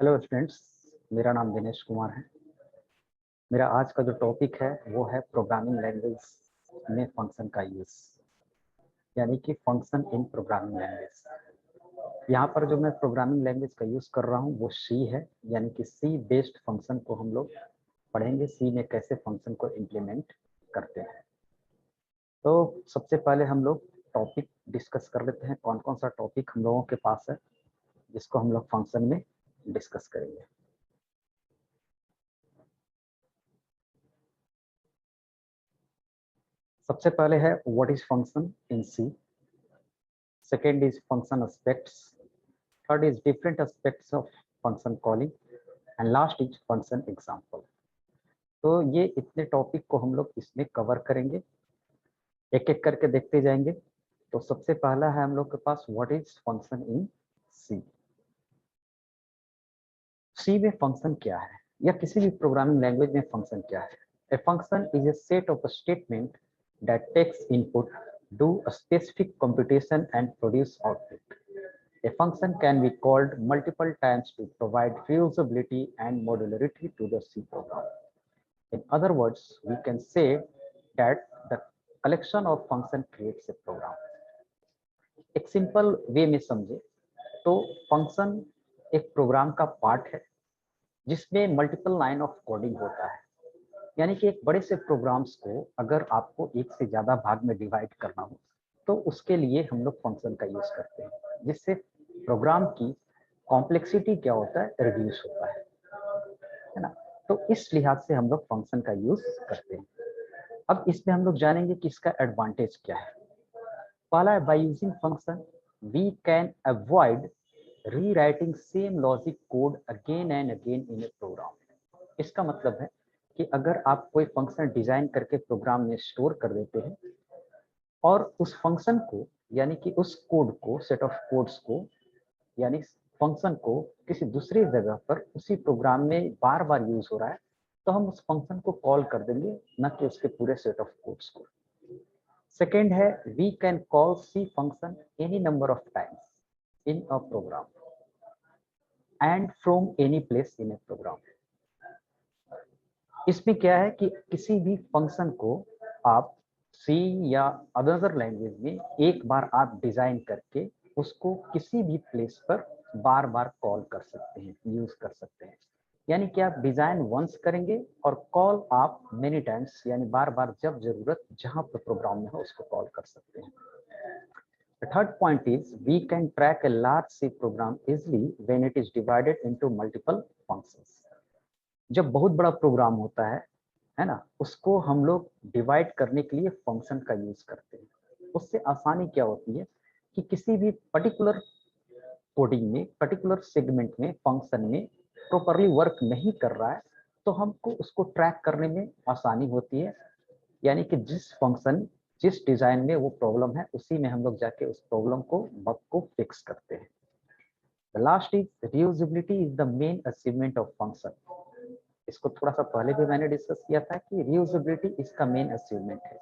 Hello students, मेरा नाम दिनेश कुमार है। मेरा आज का जो टॉपिक है वो है प्रोग्रामिंग लैंग्वेज में फंक्शन का यूज़, यानी कि फंक्शन इन प्रोग्रामिंग लैंग्वेज। यहाँ पर जो मैं प्रोग्रामिंग लैंग्वेज का यूज़ कर रहा हूँ वो सी है, यानी कि सी बेस्ड फंक्शन को हम लोग पढ़ेंगे। सी में कैसे फंक्शन को इम्प्लीमेंट करते हैं। तो सबसे पहले हम लोग टॉपिक डिस्कस कर लेते हैं। कौन कौन सा टॉपिक हम लोगों के पास है जिसको हम लोग फंक्शन में डिस्कस करेंगे। सबसे पहले है what is function in C. Second is function aspects. Third is different aspects of function calling and last is function example. तो ये इतने टॉपिक को हम लोग इसमें कवर करेंगे, एक एक करके देखते जाएंगे। तो सबसे पहला है हम लोग के पास व्हाट इज फंक्शन इन सी। सी में फंक्शन क्या है या किसी भी प्रोग्रामिंग लैंग्वेज में फंक्शन क्या है। A function is a set of statement that takes input, do a specific computation and produce output. A function can be called multiple times to provide reusability and modularity to the C program. In other words, we can say that the collection of function creates a program. एक simple way में समझे तो function एक programme का part है जिसमें multiple line of coding होता है। यानी कि एक बड़े से प्रोग्राम्स को अगर आपको एक से ज्यादा भाग में डिवाइड करना हो तो उसके लिए हम लोग फंक्शन का यूज करते हैं, जिससे प्रोग्राम की कॉम्प्लेक्सिटी क्या होता है, रिड्यूस होता है ना। तो इस लिहाज से हम लोग फंक्शन का यूज करते हैं। अब इसमें हम लोग जानेंगे कि इसका एडवांटेज क्या है। पहला है by using function we can avoid rewriting same logic code again and again in a program. इसका मतलब है कि अगर आप कोई फंक्शन डिजाइन करके प्रोग्राम में स्टोर कर देते हैं और उस फंक्शन को, यानी कि उस कोड को, सेट ऑफ कोड्स को, यानी फंक्शन को किसी दूसरी जगह पर उसी प्रोग्राम में बार बार यूज हो रहा है, तो हम उस फंक्शन को कॉल कर देंगे, न कि उसके पूरे सेट ऑफ कोड्स को। सेकेंड है we can call C function any number of times in a program and from any place in a program. इसमें क्या है कि किसी भी फंक्शन को आप सी या अदर लैंग्वेज में एक बार आप डिजाइन करके उसको किसी भी प्लेस पर बार बार कॉल कर सकते हैं, यूज कर सकते हैं। यानी कि आप डिजाइन वंस करेंगे और कॉल आप मेनी टाइम्स, यानी बार बार जब जरूरत जहां पर प्रोग्राम में हो उसको कॉल कर सकते हैं। The third point is we can track a large C program easily when it is divided into multiple functions. जब बहुत बड़ा प्रोग्राम होता है ना, उसको हम लोग डिवाइड करने के लिए फंक्शन का यूज करते हैं। उससे आसानी क्या होती है कि किसी भी पर्टिकुलर कोडिंग में, पर्टिकुलर सेगमेंट में फंक्शन में प्रॉपरली वर्क नहीं कर रहा है तो हमको उसको ट्रैक करने में आसानी होती है। यानी कि जिस फंक्शन, जिस डिजाइन में वो प्रॉब्लम है उसी में हम लोग जाके उस प्रॉब्लम को, बग को फिक्स करते हैं। The last is reusability is the main achievement of function. इसको थोड़ा सा पहले भी मैंने डिस्कस किया था कि रियूजेबिलिटी इसका मेन अचीवमेंट है।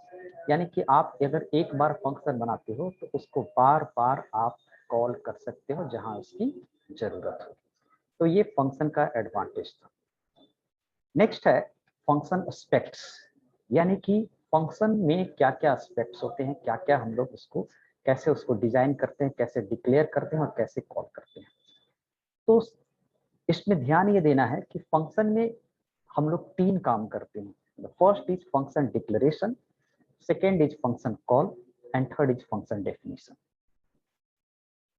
यानी कि आप अगर एक बार फंक्शन बनाते हो तो उसको बार बार आप कॉल कर सकते हो जहां उसकी जरूरत हो। तो ये फंक्शन का एडवांटेज था। नेक्स्ट है फंक्शन एस्पेक्ट्स, यानी कि फंक्शन में क्या क्या एस्पेक्ट्स होते हैं, क्या क्या हम लोग उसको, कैसे उसको डिजाइन करते हैं, कैसे डिक्लेयर करते हैं और कैसे कॉल करते हैं। तो इसमें ध्यान ये देना है कि फंक्शन में हम लोग तीन काम करते हैं। The first is function declaration, second is function call and third is function definition.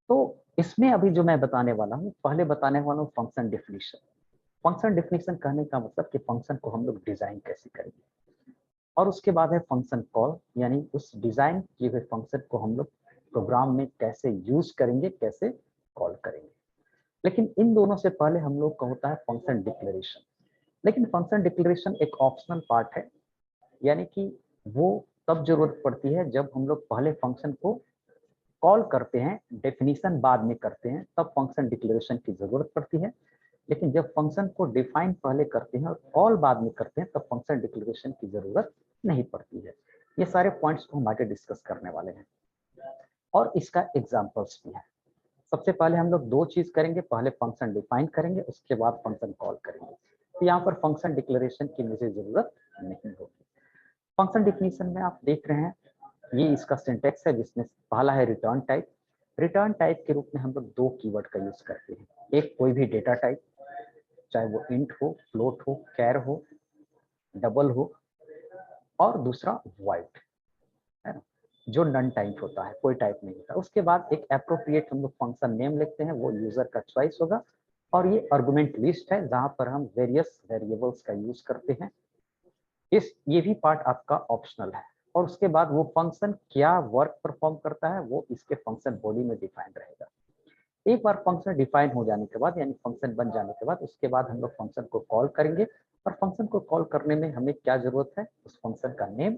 तो इसमें अभी जो मैं बताने वाला हूँ, पहले बताने वाला हूँ फंक्शन डेफिनेशन। फंक्शन डेफिनेशन कहने का मतलब कि फंक्शन को हम लोग डिजाइन कैसे करेंगे, और उसके बाद है फंक्शन कॉल, यानी उस डिजाइन किए हुए फंक्शन को हम लोग प्रोग्राम में कैसे यूज करेंगे, कैसे कॉल करेंगे। लेकिन इन दोनों से पहले हम लोग का होता है फंक्शन डिक्लेरेशन। लेकिन फंक्शन डिक्लेरेशन एक ऑप्शनल पार्ट है, यानी कि वो तब जरूरत पड़ती है जब हम लोग पहले फंक्शन को कॉल करते हैं, डेफिनेशन बाद में करते हैं, तब फंक्शन डिक्लेरेशन की जरूरत पड़ती है। लेकिन जब फंक्शन को डिफाइन पहले करते हैं और कॉल बाद में करते हैं तब फंक्शन डिक्लेरेशन की जरूरत नहीं पड़ती है। ये सारे पॉइंट्स को हम आगे डिस्कस करने वाले हैं और इसका एग्जांपल्स भी है। सबसे पहले हम लोग दो चीज करेंगे, पहले फंक्शन डिफाइन करेंगे, उसके बाद फंक्शन कॉल करेंगे। तो यहाँ पर फंक्शन डिक्लेरेशन की मुझे जरूरत नहीं होगी। फंक्शन डिफिनीशन में आप देख रहे हैं ये इसका सिंटेक्स है, जिसमें पहला है रिटर्न टाइप। रिटर्न टाइप के रूप में हम लोग दो कीवर्ड का यूज करते हैं, एक कोई भी डेटा टाइप, चाहे वो इंट हो, फ्लोट हो, कैर हो, डबल हो, और दूसरा वॉइड, है ना, जो नन टाइप होता है, कोई टाइप नहीं होता। उसके बाद एक एप्रोप्रिएट हम लोग फंक्शन नेम लिखते हैं, वो यूजर का चॉइस होगा। और ये आर्गुमेंट लिस्ट है जहां पर हम वेरियस वेरिएबल्स का यूज करते हैं। ये भी पार्ट आपका ऑप्शनल है। और उसके बाद वो फंक्शन क्या वर्क परफॉर्म करता है वो इसके फंक्शन बॉडी में डिफाइन रहेगा। एक बार फंक्शन डिफाइन हो जाने के बाद, यानी फंक्शन बन जाने के बाद, उसके बाद हम लोग फंक्शन को कॉल करेंगे। और फंक्शन को कॉल करने में हमें क्या जरूरत है, उस फंक्शन का नेम,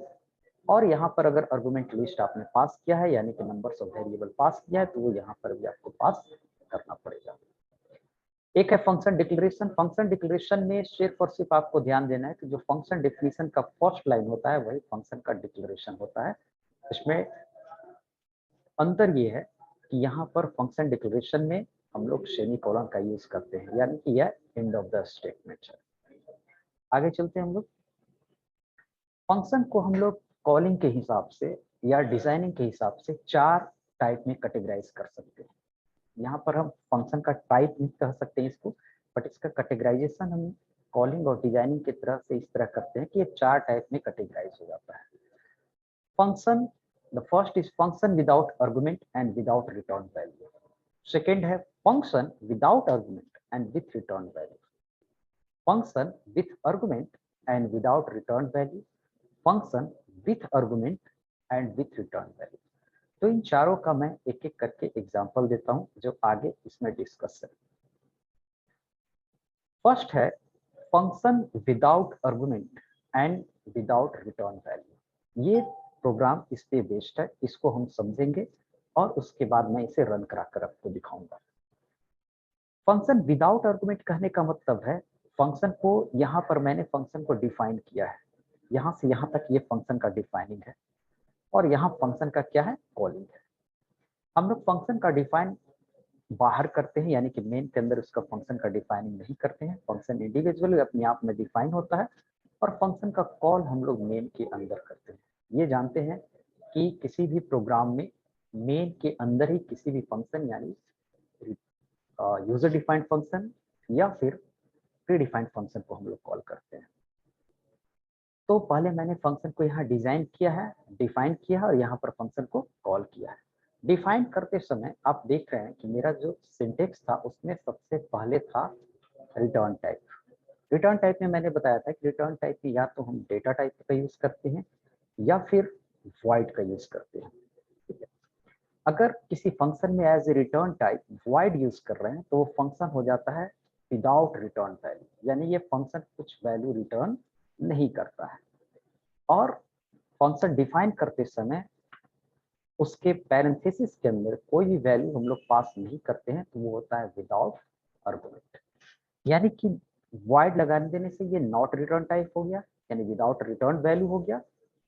और यहाँ पर अगर आर्गुमेंट लिस्ट आपने पास किया है, यानी कि नंबर्स ऑफ वेरिएबल पास किया है, तो वो यहाँ पर भी आपको पास करना पड़ेगा। एक है फंक्शन डिक्लेरेशन। फंक्शन डिक्लेरेशन में सिर्फ और सिर्फ आपको ध्यान देना है कि जो फंक्शन डिफिनीशन का फर्स्ट लाइन होता है वही फंक्शन का डिक्लेरेशन होता है। इसमें अंतर ये है कि यहाँ पर फंक्शन डिक्लेरेशन में हम लोग सेमीकोलन का यूज करते हैं, यानी कि यह एंड ऑफ द स्टेटमेंट है। आगे चलते हैं हम लोग। फंक्शन को हम लोग कॉलिंग के हिसाब से या डिजाइनिंग के हिसाब से चार टाइप में कैटेगराइज कर सकते हैं। यहाँ पर हम फंक्शन का टाइप नहीं कह सकते हैं इसको, बट इसका कैटेगराइजेशन हम कॉलिंग और डिजाइनिंग की तरह से इस तरह करते हैं कि ये चार टाइप में कैटेगराइज हो जाता है। Function, the first is function without argument and without return value. Second है function without argument and with return value. Function with argument and without return value. Function with argument and with return value. तो इन चारों का मैं एक एक करके example देता हूं जो आगे इसमें डिस्कस है। फर्स्ट है function without argument and without return value. ये प्रोग्राम इस पे बेस्ड है, इसको हम समझेंगे और उसके बाद मैं इसे रन कराकर आपको दिखाऊंगा। फंक्शन विदाउट आर्गुमेंट कहने का मतलब है फंक्शन को, यहाँ पर मैंने फंक्शन को डिफाइन किया है, यहाँ से यहाँ तक ये फंक्शन का डिफाइनिंग है, और यहाँ फंक्शन का क्या है, कॉलिंग है। हम लोग फंक्शन का डिफाइन बाहर करते हैं, यानी कि मेन के अंदर उसका फंक्शन का डिफाइनिंग नहीं करते हैं। फंक्शन इंडिविजुअली अपने आप में डिफाइन होता है, और फंक्शन का कॉल हम लोग मेन के अंदर करते हैं। ये जानते हैं कि किसी भी प्रोग्राम में मेन के अंदर ही किसी भी फंक्शन, यानी यूजर डिफाइंड फंक्शन या फिर प्री डिफाइंड फंक्शन को हम लोग कॉल करते हैं। तो पहले मैंने फंक्शन को यहाँ डिजाइन किया है, डिफाइन किया है, और यहाँ पर फंक्शन को कॉल किया है। डिफाइन करते समय आप देख रहे हैं कि मेरा जो सिंटेक्स था उसमें सबसे पहले था रिटर्न टाइप। रिटर्न टाइप में मैंने बताया था कि रिटर्न टाइप में या तो हम डेटा टाइप का यूज करते हैं या फिर वॉइड का यूज करते हैं। ठीक है, अगर किसी फंक्शन में as a return type void use कर रहे हैं तो वो फंक्शन हो जाता है विदाउट रिटर्न वैल्यू, यानी ये फंक्शन कुछ वैल्यू रिटर्न नहीं करता है। और फंक्शन डिफाइन करते समय उसके पैरेंथेसिस के अंदर कोई भी वैल्यू हम लोग पास नहीं करते हैं, तो वो होता है विदाउट आर्गुमेंट। यानी कि वॉइड लगा देने से ये नॉट रिटर्न टाइप हो गया, यानी विदाउट रिटर्न वैल्यू हो गया,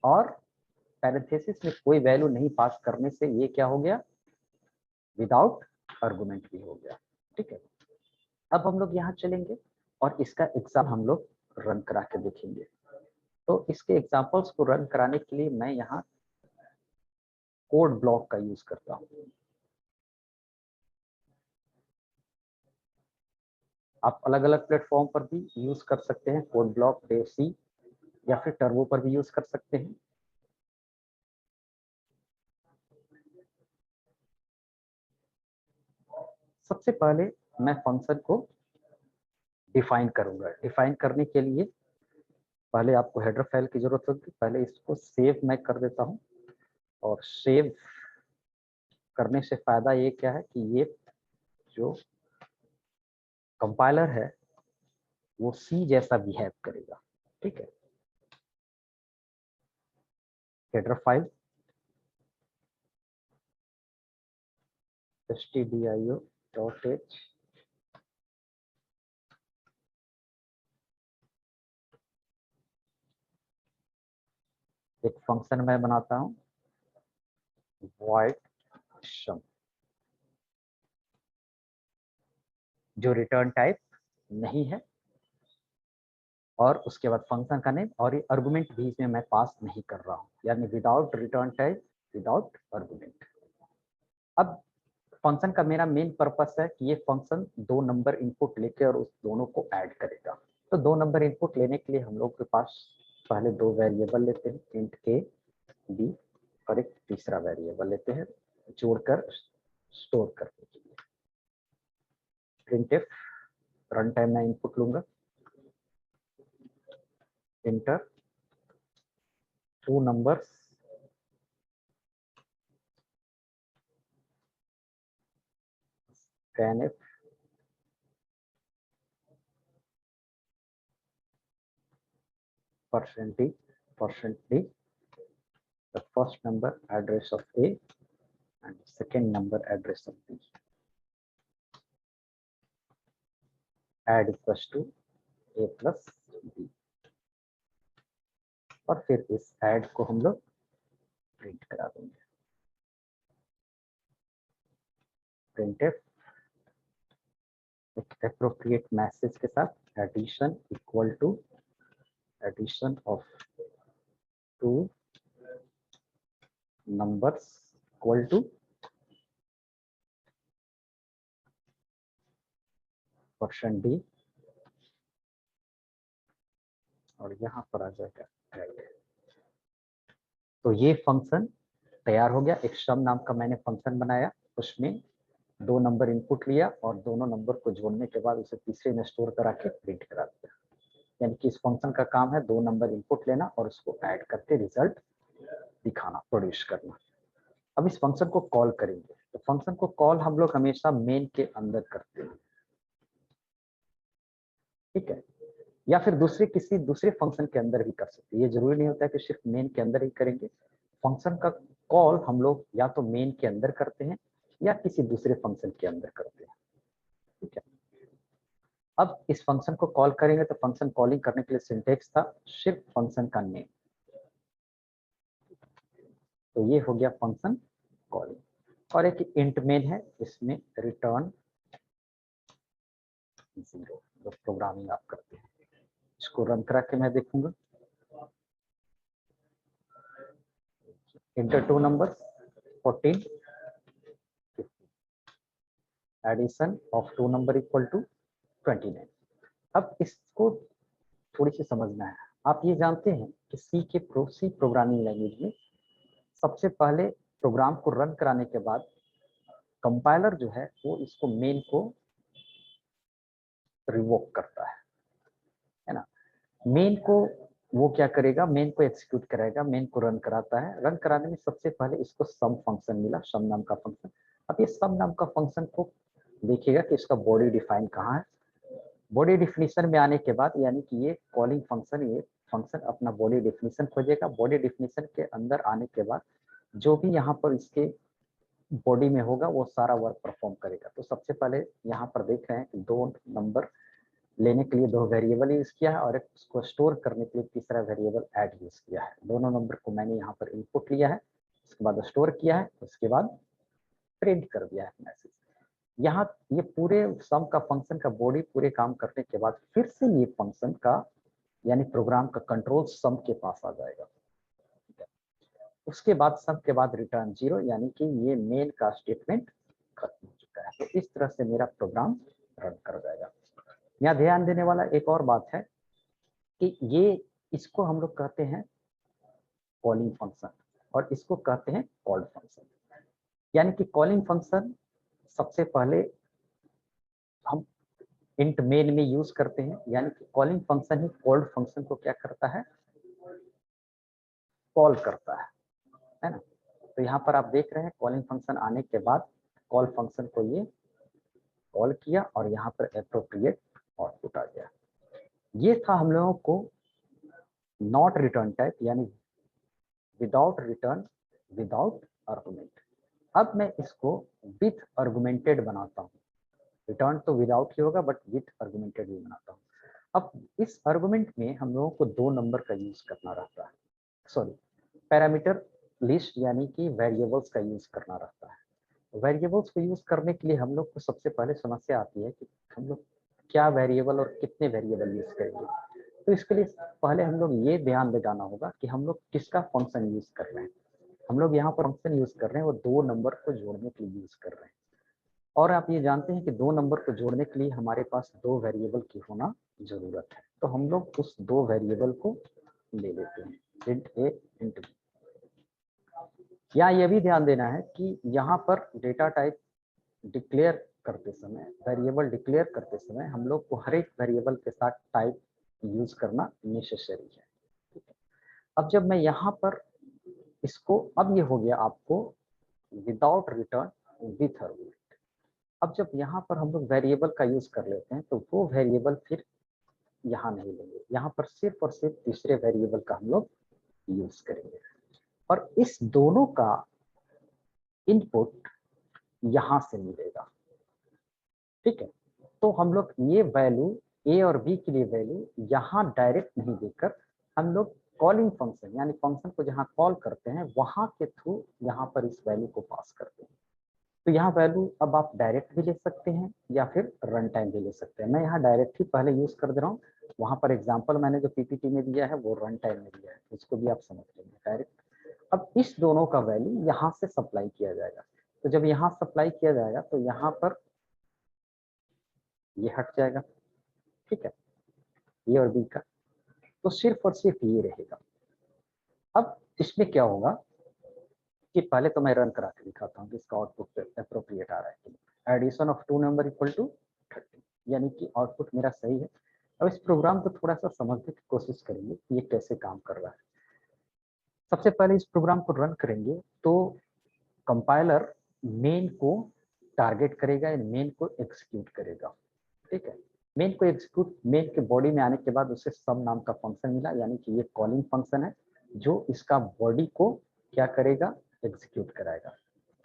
और पैरेंथेसिस में कोई वैल्यू नहीं पास करने से ये क्या हो गया, विदाउट आर्गुमेंट भी हो गया। ठीक है, अब हम लोग यहाँ चलेंगे और इसका एग्जाम हम लोग रन करा के देखेंगे। तो इसके एग्जाम्पल्स को रन कराने के लिए मैं यहाँ कोड ब्लॉक का यूज करता हूँ। आप अलग अलग प्लेटफॉर्म पर भी यूज कर सकते हैं कोड ब्लॉक, डेवसी या फिर टर्बो पर भी यूज कर सकते हैं। सबसे पहले मैं फंक्शन को डिफाइन करूंगा। डिफाइन करने के लिए पहले आपको हेडर फाइल की जरूरत होगी, पहले इसको सेव मैं कर देता हूं। और सेव करने से फायदा ये क्या है कि ये जो कंपाइलर है वो सी जैसा बिहेव करेगा। ठीक है, हेडर फाइल stdio.h, एक फंक्शन मैं बनाता हूं void sum। जो रिटर्न टाइप नहीं है, और उसके बाद फंक्शन का नेम, और ये आर्गुमेंट भी इसमें मैं पास नहीं कर रहा हूँ, यानी without return type, without argument. अब फंक्शन का मेरा मेन पर्पस है कि ये फंक्शन 2 नंबर इनपुट लेके और उस दोनों को ऐड करेगा। तो 2 नंबर इनपुट लेने के लिए हम लोग के पास पहले 2 वेरिएबल लेते हैं, इंट ए बी, और एक तीसरा वेरिएबल लेते हैं जोड़कर स्टोर करने के लिए। प्रिंटफ रन टाइम में इनपुट लूंगा, inter 2 numbers scanf %d the first number address of A and second number address of B, add equals to A plus B, और फिर इस ऐड को हम लोग प्रिंट करा देंगे। प्रिंटफ एक एप्रोप्रिएट मैसेज के साथ addition equal to addition of 2 numbers equal to %d, और यहाँ पर आ जाएगा ऐड। तो ये फंक्शन तैयार हो गया। एक सम नाम का मैंने फंक्शन बनाया, उसमें 2 नंबर इनपुट लिया और दोनों नंबर को जोड़ने के बाद उसे तीसरे में स्टोर करा के प्रिंट करा दिया। यानी कि इस फंक्शन का काम है 2 नंबर इनपुट लेना और उसको ऐड करके रिजल्ट दिखाना, प्रोड्यूस करना। अब इस फंक्शन को कॉल करेंगे, तो फंक्शन को कॉल हम लोग हमेशा मेन के अंदर करते हैं, ठीक है, या फिर किसी दूसरे फंक्शन के अंदर भी कर सकते हैं। ये जरूरी नहीं होता है कि सिर्फ मेन के अंदर ही करेंगे। फंक्शन का कॉल हम लोग या तो मेन के अंदर करते हैं या किसी दूसरे फंक्शन के अंदर करते हैं, ठीक है। अब इस फंक्शन को कॉल करेंगे तो फंक्शन कॉलिंग करने के लिए सिंटेक्स था सिर्फ फंक्शन का नेम, तो ये हो गया फंक्शन कॉलिंग। और एक इंट मेन है, इसमें रिटर्न 0 जो प्रोग्रामिंग आप करते हैं। इसको रन करा के मैं देखूंगा, enter 2 numbers 14 50, addition of 2 number equal to 29। अब इसको थोड़ी सी समझना है। आप ये जानते हैं कि सी प्रोग्रामिंग लैंग्वेज में सबसे पहले प्रोग्राम को रन कराने के बाद कंपाइलर जो है वो इसको मेन को रिवोक करता है ना। मेन को वो क्या करेगा, मेन को एग्जीक्यूट करेगा, मेन को रन कराता है। रन कराने में सबसे पहले इसको सम फंक्शन मिला, सम नाम का फंक्शन। अब ये सम नाम का फंक्शन को देखिएगा कि इसका बॉडी डिफाइन कहाँ है। बॉडी डिफिनीशन में आने के बाद यानी कि ये कॉलिंग फंक्शन, ये फंक्शन अपना बॉडी डिफिनीशन खोजेगा। बॉडी डिफिनीशन के अंदर आने के बाद जो भी यहाँ पर इसके बॉडी में होगा वो सारा वर्क परफॉर्म करेगा। तो सबसे पहले यहाँ पर देख रहे हैं कि 2 नंबर लेने के लिए 2 वेरिएबल यूज किया है और एक उसको स्टोर करने के लिए तीसरा वेरिएबल ऐड यूज किया है। दोनों नंबर को मैंने यहाँ पर इनपुट लिया है, उसके बाद स्टोर किया है, उसके बाद प्रिंट कर दिया है मैसेज। यहाँ ये पूरे सम का फंक्शन का बॉडी पूरे काम करने के बाद फिर से ये फंक्शन का यानी प्रोग्राम का कंट्रोल सम के पास आ जाएगा। उसके बाद सम के बाद रिटर्न 0, यानी कि ये मेन का स्टेटमेंट खत्म हो चुका है। तो इस तरह से मेरा प्रोग्राम रन कर जाएगा। यहाँ ध्यान देने वाला एक और बात है कि ये इसको हम लोग कहते हैं कॉलिंग फंक्शन और इसको कहते हैं कॉल्ड फंक्शन। यानी कि कॉलिंग फंक्शन सबसे पहले हम इंट मेन में यूज करते हैं, यानी कि calling function he called function को क्या करता है, कॉल करता है ना। तो यहाँ पर आप देख रहे हैं कॉलिंग फंक्शन आने के बाद कॉल फंक्शन को ये कॉल किया और यहाँ पर एप्रोप्रिएट आउटपुट आ गया। ये था हम लोगों को नॉट रिटर्न टाइप यानी विदाउट रिटर्न विदाउट आर्गुमेंट। अब मैं इसको विथ आर्गुमेंटेड बनाता हूँ। रिटर्न तो विदाउट ही होगा बट विथ आर्गुमेंटेड भी बनाता हूँ। अब इस आर्गुमेंट में हम लोगों को 2 नंबर का यूज करना रहता है, सॉरी पैरामीटर लिस्ट यानी कि वेरिएबल्स का यूज करना रहता है। वेरिएबल्स को यूज करने के लिए हम लोग को सबसे पहले समस्या आती है कि हम लोग क्या वेरिएबल और कितने वेरिएबल यूज करेंगे। तो इसके लिए पहले हम लोग ये ध्यान लगाना होगा कि हम लोग किसका फंक्शन यूज कर रहे हैं। हम लोग यहाँ पर फंक्शन यूज कर रहे हैं वो दो नंबर को जोड़ने के लिए यूज कर रहे हैं, और आप ये जानते हैं कि दो नंबर को जोड़ने के लिए हमारे पास दो वेरिएबल की होना जरूरत है। तो हम लोग उस दो वेरिएबल को ले लेते हैं, इंट ए इंट बी। यहाँ ये भी ध्यान देना है कि यहाँ पर डेटा टाइप डिक्लेयर करते समय, वेरिएबल डिक्लेयर करते समय हम लोग को हर एक वेरिएबल के साथ टाइप यूज करना नेसेसरी है। ठीक है, अब जब मैं यहाँ पर इसको, अब ये हो गया आपको विदाउट रिटर्न विथ आर्गुमेंट। अब जब यहाँ पर हम लोग वेरिएबल का यूज कर लेते हैं तो वो वेरिएबल फिर यहाँ नहीं लेंगे, यहाँ पर सिर्फ और सिर्फ तीसरे वेरिएबल का हम लोग यूज करेंगे, और इस दोनों का इनपुट यहाँ से मिलेगा। ठीक है, तो हम लोग ये वैल्यू ए और बी के लिए वैल्यू यहाँ डायरेक्ट नहीं देकर हम लोग कॉलिंग फंक्शन यानी फंक्शन को जहाँ कॉल करते हैं वहां के थ्रू यहाँ पर इस वैल्यू को पास करते हैं। तो यहाँ वैल्यू अब आप डायरेक्ट भी ले सकते हैं या फिर रन टाइम भी ले सकते हैं। मैं यहाँ डायरेक्ट ही पहले यूज कर दे रहा हूँ, वहां पर एग्जाम्पल मैंने जो पीपीटी में दिया है वो रन टाइम में दिया है, इसको भी आप समझ लेंगे डायरेक्ट। अब इस दोनों का वैल्यू यहाँ से सप्लाई किया जाएगा, तो जब यहाँ सप्लाई किया जाएगा तो यहाँ पर ये हट जाएगा। ठीक है, ए और बी का, तो सिर्फ और सिर्फ ये रहेगा। अब इसमें क्या होगा कि पहले तो मैं रन करा के दिखाता हूँ कि इसका आउटपुट अप्रोप्रिएट आ रहा है कि addition of two number equal to 30, यानी कि आउटपुट मेरा सही है। अब इस प्रोग्राम को थोड़ा सा समझने की कोशिश करेंगे कि ये कैसे काम कर रहा है। सबसे पहले इस प्रोग्राम को रन करेंगे तो कंपाइलर मेन को टारगेट करेगा, मेन को एग्जीक्यूट करेगा। ठीक है, मेन को एग्जीक्यूट, मेन के बॉडी में आने के बाद उसे सब नाम का फंक्शन मिला, यानी कि ये कॉलिंग फंक्शन है जो इसका बॉडी को क्या करेगा, एग्जीक्यूट कराएगा।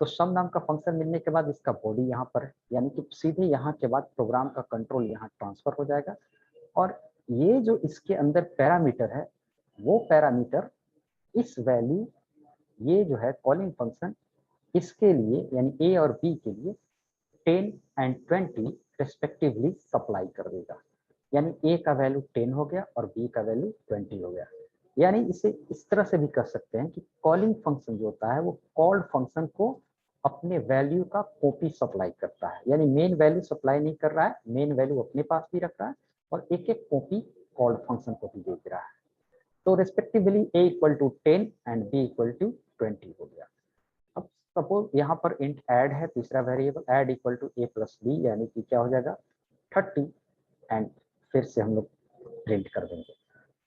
तो सम नाम का फंक्शन मिलने के बाद इसका बॉडी यहाँ पर है, यानी कि सीधे यहाँ के बाद प्रोग्राम का कंट्रोल यहाँ ट्रांसफर हो जाएगा, और ये जो इसके अंदर पैरामीटर है वो पैरामीटर इस वैल्यू, ये जो है कॉलिंग फंक्शन इसके लिए यानी ए और बी के लिए 10 एंड 20 रेस्पेक्टिवली सप्लाई कर देगा। यानी ए का वैल्यू 10 हो गया और बी का वैल्यू 20 हो गया। यानी इसे इस तरह से भी कर सकते हैं कि कॉलिंग फंक्शन जो होता है वो कॉल्ड फंक्शन को अपने वैल्यू का कॉपी सप्लाई करता है, यानी मेन वैल्यू सप्लाई नहीं कर रहा है, मेन वैल्यू अपने पास भी रख रहा है और एक एक कॉपी कॉल्ड फंक्शन को भी दे रहा है। तो respectively a equal to 10 and b equal to 20 हो गया। अब सपोज यहाँ पर इंट ऐड है, तीसरा variable add equal to a plus b, यानी कि क्या हो जाएगा 30, एंड फिर से हम लोग प्रिंट कर देंगे।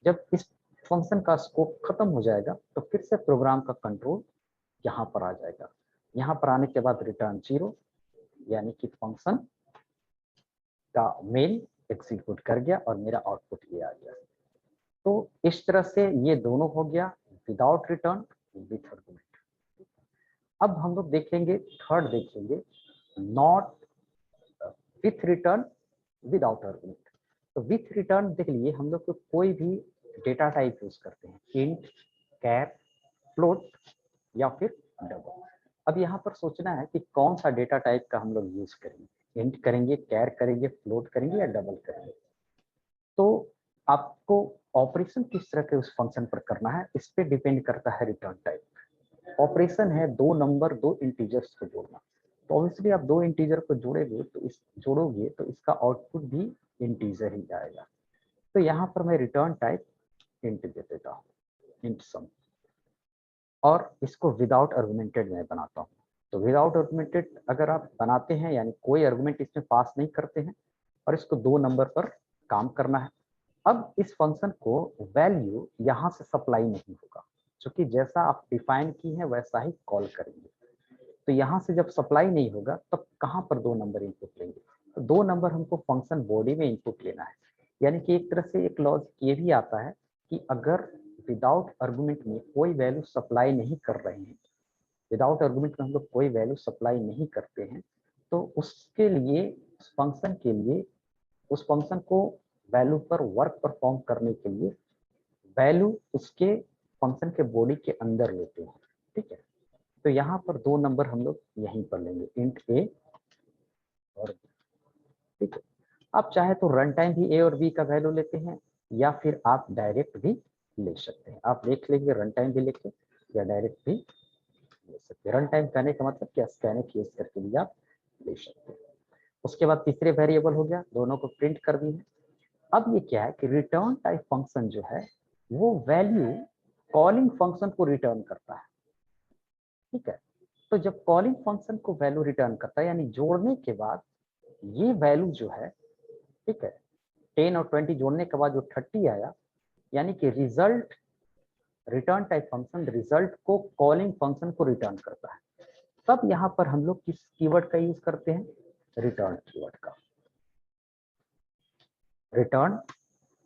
जब इस फंक्शन का स्कोप खत्म हो जाएगा तो फिर से प्रोग्राम का कंट्रोल यहाँ पर आ जाएगा। यहाँ पर आने के बाद रिटर्न 0, यानी कि फंक्शन का मेन एग्जीक्यूट कर गया और मेरा आउटपुट ये आ गया। तो इस तरह से ये दोनों हो गया विदाउट रिटर्न विथ आर्गुमेंट। अब हम लोग देखेंगे, थर्ड देखेंगे not with return without argument. तो विथ रिटर्न देख लिए हम लोग को कोई भी डेटा टाइप यूज करते हैं, इंट, कैर, फ्लोट या फिर डबल। अब यहाँ पर सोचना है कि कौन सा डेटा टाइप का हम लोग यूज करेंगे, इंट करेंगे, कैर करेंगे, फ्लोट करेंगे या डबल करेंगे। तो आपको ऑपरेशन किस तरह के उस फंक्शन पर करना है इस पे डिपेंड करता है रिटर्न टाइप। ऑपरेशन है दो नंबर, दो इंटीजर्स को जोड़ना, तो ऑब्वियसली आप दो इंटीजर को जोड़ोगे तो इसका आउटपुट भी इंटीजर ही आएगा। तो यहाँ पर मैं रिटर्न टाइप इंट दे देता हूँ, इंट सम, और इसको विदाउट आर्गुमेंटेड मैं बनाता हूँ। तो विदाउट आर्गुमेंटेड अगर आप बनाते हैं यानी कोई आर्गुमेंट इसमें पास नहीं करते हैं और इसको दो नंबर पर काम करना है। अब इस फंक्शन को वैल्यू यहाँ से सप्लाई नहीं होगा, क्योंकि जैसा आप डिफाइन की है वैसा ही कॉल करेंगे। तो यहाँ से जब सप्लाई नहीं होगा तब तो कहाँ पर दो नंबर इनपुट लेंगे, तो दो नंबर हमको फंक्शन बॉडी में इनपुट लेना है। यानी कि एक तरह से एक लॉजिक ये भी आता है कि अगर विदाउट आर्गुमेंट में कोई वैल्यू सप्लाई नहीं कर रहे हैं, विदाउट आर्गुमेंट में हम लोग कोई वैल्यू सप्लाई नहीं करते हैं, तो उसके लिए उस फंक्शन के लिए उस फंक्शन को वैल्यू पर वर्क परफॉर्म करने के लिए वैल्यू उसके फंक्शन के बॉडी के अंदर लेते हैं। ठीक है, तो यहाँ पर दो नंबर हम लोग यहीं पर लेंगे, इंट ए और बी। ठीक है, आप चाहे तो रन टाइम भी ए और बी का वैल्यू लेते हैं या फिर आप डायरेक्ट भी ले सकते हैं। आप देख लेंगे रन टाइम भी लेके या डायरेक्ट भी ले सकते हैं। रन टाइम कहने का मतलब क्या, स्कैनफ यूज करके भी आप ले सकते हैं। उसके बाद तीसरे वेरिएबल हो गया, दोनों को प्रिंट कर दी है। अब ये क्या है कि रिटर्न टाइप फंक्शन जो है वो वैल्यू कॉलिंग फंक्शन को रिटर्न करता है। ठीक है, तो जब कॉलिंग फंक्शन को वैल्यू रिटर्न करता है यानी जोड़ने के बाद ये वैल्यू जो है, ठीक है, 10 और 20 जोड़ने के बाद जो 30 आया, यानी कि result, return type function result को कॉलिंग फंक्शन को रिटर्न करता है। तब यहाँ पर हम लोग किस कीवर्ड का यूज करते हैं, रिटर्न कीवर्ड का, रिटर्न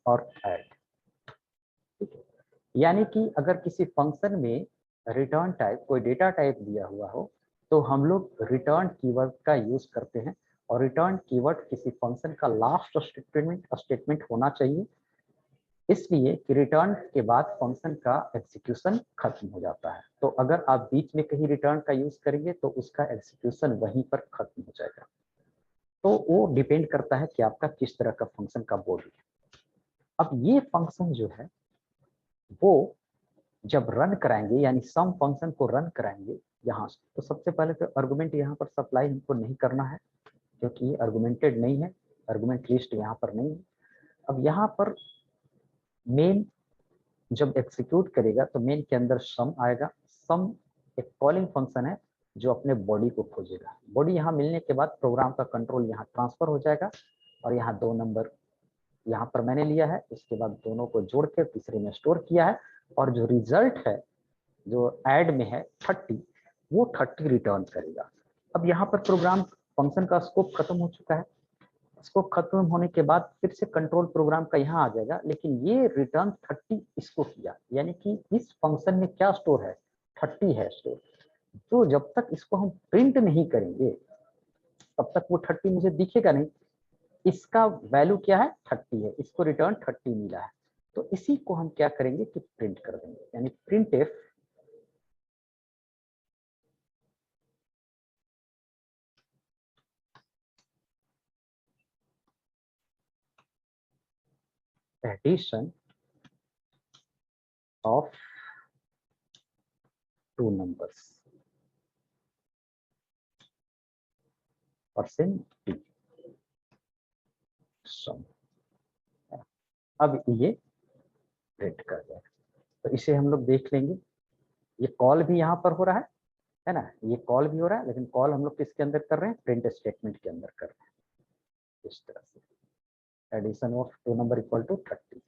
और ऐड। ठीक है, यानी कि अगर किसी फंक्शन में रिटर्न टाइप कोई डेटा टाइप दिया हुआ हो तो हम लोग रिटर्न कीवर्ड का यूज करते हैं। और रिटर्न कीवर्ड किसी फंक्शन का लास्ट स्टेटमेंट होना चाहिए, इसलिए कि रिटर्न के बाद फंक्शन का एग्जीक्यूशन खत्म हो जाता है। तो अगर आप बीच में कहीं रिटर्न का यूज करेंगे तो उसका एग्जीक्यूशन वहीं पर खत्म हो जाएगा। तो वो डिपेंड करता है कि आपका किस तरह का फंक्शन का बॉडी है। अब ये फंक्शन जो है वो जब रन कराएंगे यानी सम फंक्शन को रन कराएंगे यहाँ से, तो सबसे पहले तो आर्गुमेंट यहाँ पर सप्लाई हमको नहीं करना है क्योंकि ये आर्गुमेंटेड नहीं है, आर्गुमेंट लिस्ट यहाँ पर नहीं है। अब यहाँ पर मेन जब एग्जीक्यूट करेगा तो मेन के अंदर सम आएगा। सम एक कॉलिंग फंक्शन है जो अपने बॉडी को खोजेगा। बॉडी यहाँ मिलने के बाद प्रोग्राम का कंट्रोल यहाँ ट्रांसफर हो जाएगा और यहाँ दो नंबर यहाँ पर मैंने लिया है, इसके बाद दोनों को जोड़ के तीसरे में स्टोर किया है और जो रिजल्ट है जो ऐड में है 30, वो 30 रिटर्न करेगा। अब यहाँ पर प्रोग्राम फंक्शन का स्कोप खत्म हो चुका है। स्कोप खत्म होने के बाद फिर से कंट्रोल प्रोग्राम का यहाँ आ जाएगा, लेकिन ये रिटर्न 30 इसको किया, यानी कि इस फंक्शन में क्या स्टोर है, 30 है स्टोर। तो जब तक इसको हम प्रिंट नहीं करेंगे तब तक वो 30 मुझे दिखेगा नहीं। इसका वैल्यू क्या है, 30 है, इसको रिटर्न 30 मिला है। तो इसी को हम क्या करेंगे कि प्रिंट कर देंगे, यानी print f addition of two numbers percent d sum. अब ये प्रिंट कर देगा, तो इसे हम लोग देख लेंगे। ये कॉल भी यहाँ पर हो रहा है ना, ये कॉल भी हो रहा है, लेकिन कॉल हम लोग किसके अंदर कर रहे हैं, प्रिंट स्टेटमेंट के अंदर कर रहे हैं। इस तरह से addition of two number equal to 30।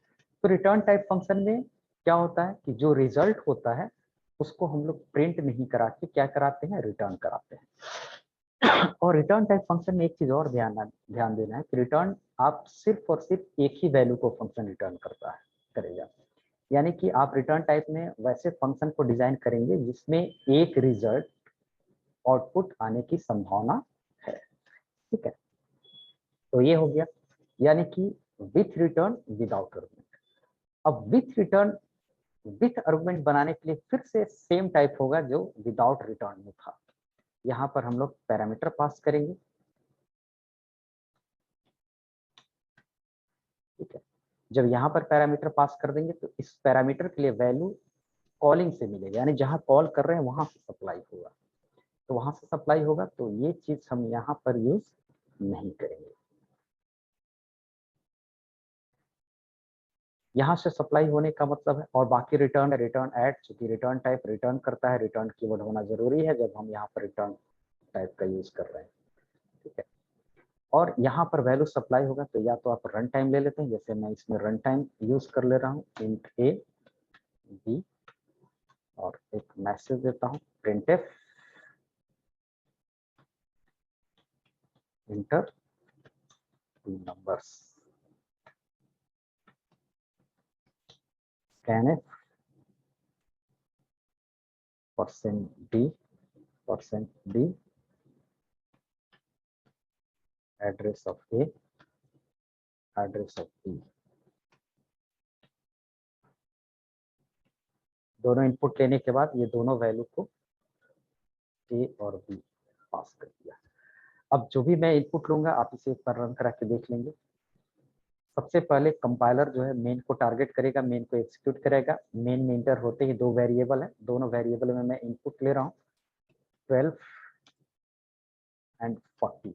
तो रिटर्न टाइप फंक्शन में क्या होता है कि जो रिजल्ट होता है उसको हम लोग प्रिंट नहीं करा के क्या कराते हैं, रिटर्न कराते हैं। और रिटर्न टाइप फंक्शन में एक चीज और ध्यान देना है कि रिटर्न आप सिर्फ और सिर्फ एक ही वैल्यू को फंक्शन रिटर्न करता है, करेगा। यानी कि आप रिटर्न टाइप में वैसे फंक्शन को डिजाइन करेंगे जिसमें एक रिजल्ट आउटपुट आने की संभावना है। ठीक है, तो ये हो गया, यानी कि विथ रिटर्न विदाउट आर्गुमेंट। अब विथ रिटर्न विथ आर्गुमेंट बनाने के लिए फिर से सेम टाइप होगा जो विदाउट रिटर्न में था। यहाँ पर हम लोग पैरामीटर पास करेंगे। ठीक है, जब यहाँ पर पैरामीटर पास कर देंगे तो इस पैरामीटर के लिए वैल्यू कॉलिंग से मिलेगा, यानी जहाँ कॉल कर रहे हैं वहां से सप्लाई होगा। तो वहां से सप्लाई होगा तो ये चीज हम यहाँ पर यूज नहीं करेंगे। यहाँ से सप्लाई होने का मतलब है, और बाकी रिटर्न रिटर्न ऐड, चूंकि रिटर्न टाइप रिटर्न करता है, रिटर्न कीवर्ड होना जरूरी है जब हम यहाँ पर रिटर्न टाइप का यूज कर रहे हैं। ठीक है, और यहाँ पर वैल्यू सप्लाई होगा तो या तो आप रन टाइम ले लेते हैं, जैसे मैं इसमें रन टाइम यूज कर ले रहा हूँ, इंट ए बी, और एक मैसेज देता हूँ printf enter two numbers scanf %d address of a address of b. दोनों इनपुट लेने के बाद ये दोनों वैल्यू को ए और बी पास कर दिया। अब जो भी मैं इनपुट लूंगा आप इसे एक बार रन करा के देख लेंगे। सबसे पहले कंपाइलर जो है मेन को टारगेट करेगा, मेन को एग्जीक्यूट करेगा। मेन में इंटर होते ही दो वेरिएबल है, दोनों वेरिएबल में मैं इनपुट ले रहा हूँ 12 एंड 40।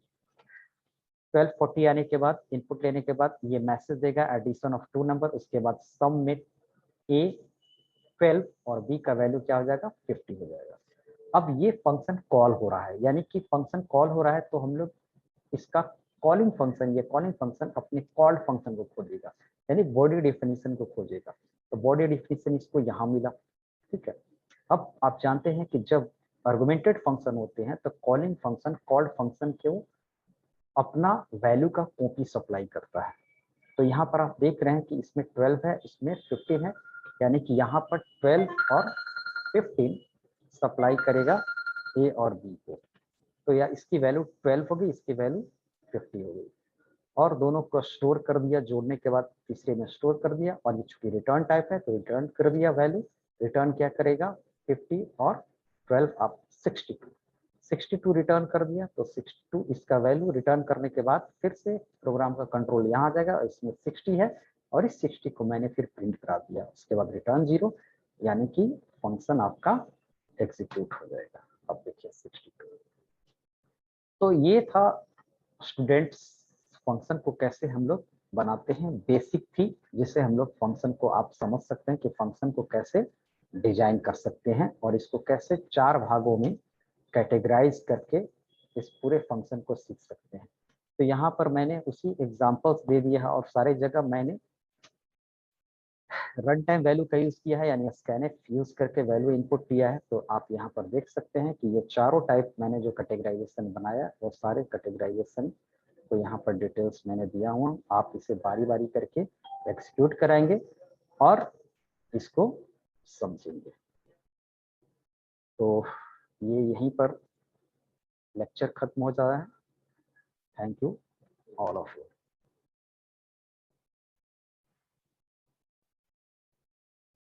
12 40 आने के बाद इनपुट लेने के बाद ये मैसेज देगा एडिशन ऑफ टू नंबर, उसके बाद सम में ए 12 और बी का वैल्यू क्या हो जाएगा 50 हो जाएगा। अब ये फंक्शन कॉल हो रहा है, यानी कि फंक्शन कॉल हो रहा है तो हम लोग इसका कॉलिंग फंक्शन, ये कॉलिंग फंक्शन अपने कॉल्ड फंक्शन को खोजेगा, यानी बॉडी डेफिनेशन को खोजेगा। तो बॉडी डेफिनेशन इसको यहाँ मिला, ठीक है। अब आप जानते हैं कि जब आर्गुमेंटेड फंक्शन होते हैं तो कॉलिंग फंक्शन कॉल्ड फंक्शन को अपना वैल्यू का कॉपी सप्लाई करता है। तो यहाँ पर आप देख रहे हैं कि इसमें 12 है, इसमें 15 है, यानी कि यहाँ पर 12 और 15 सप्लाई करेगा ए और बी को। तो या इसकी वैल्यू 12 होगी, इसकी वैल्यू 50 हो गई, और दोनों को स्टोर कर दिया। जोड़ने के बाद तीसरे में स्टोर कर दिया, और ये चूंकि रिटर्न टाइप है तो रिटर्न कर दिया वैल्यू। रिटर्न क्या करेगा 50 और 12 आप 62 रिटर्न कर दिया। तो 62 इसका वैल्यू रिटर्न करने के बाद फिर से प्रोग्राम का कंट्रोल यहाँ आ जाएगा, इसमें 60 है और इस 60 को मैंने फिर प्रिंट करा दिया। उसके बाद रिटर्न 0, यानी कि फंक्शन आपका एग्जीक्यूट हो जाएगा। अब देखिए 62। तो ये था स्टूडेंट्स फंक्शन को कैसे हम लोग बनाते हैं, बेसिक थी जिससे हम लोग फंक्शन को आप समझ सकते हैं कि फंक्शन को कैसे डिजाइन कर सकते हैं और इसको कैसे 4 भागों में कैटेगराइज करके इस पूरे फंक्शन को सीख सकते हैं। तो यहाँ पर मैंने उसी एग्जांपल्स दे दिया है और सारे जगह मैंने रन टाइम वैल्यू का यूज किया है, यानी स्कैनफ यूज करके वैल्यू इनपुट दिया है। तो आप यहाँ पर देख सकते हैं कि ये चारों टाइप मैंने जो कैटेगराइजेशन बनाया वो सारे कैटेगराइजेशन तो यहाँ पर डिटेल्स मैंने दिया हुआ। आप इसे बारी बारी करके एग्जीक्यूट कराएंगे और इसको समझेंगे। तो ये यहीं पर लेक्चर खत्म हो जाता है। Thank you all of you.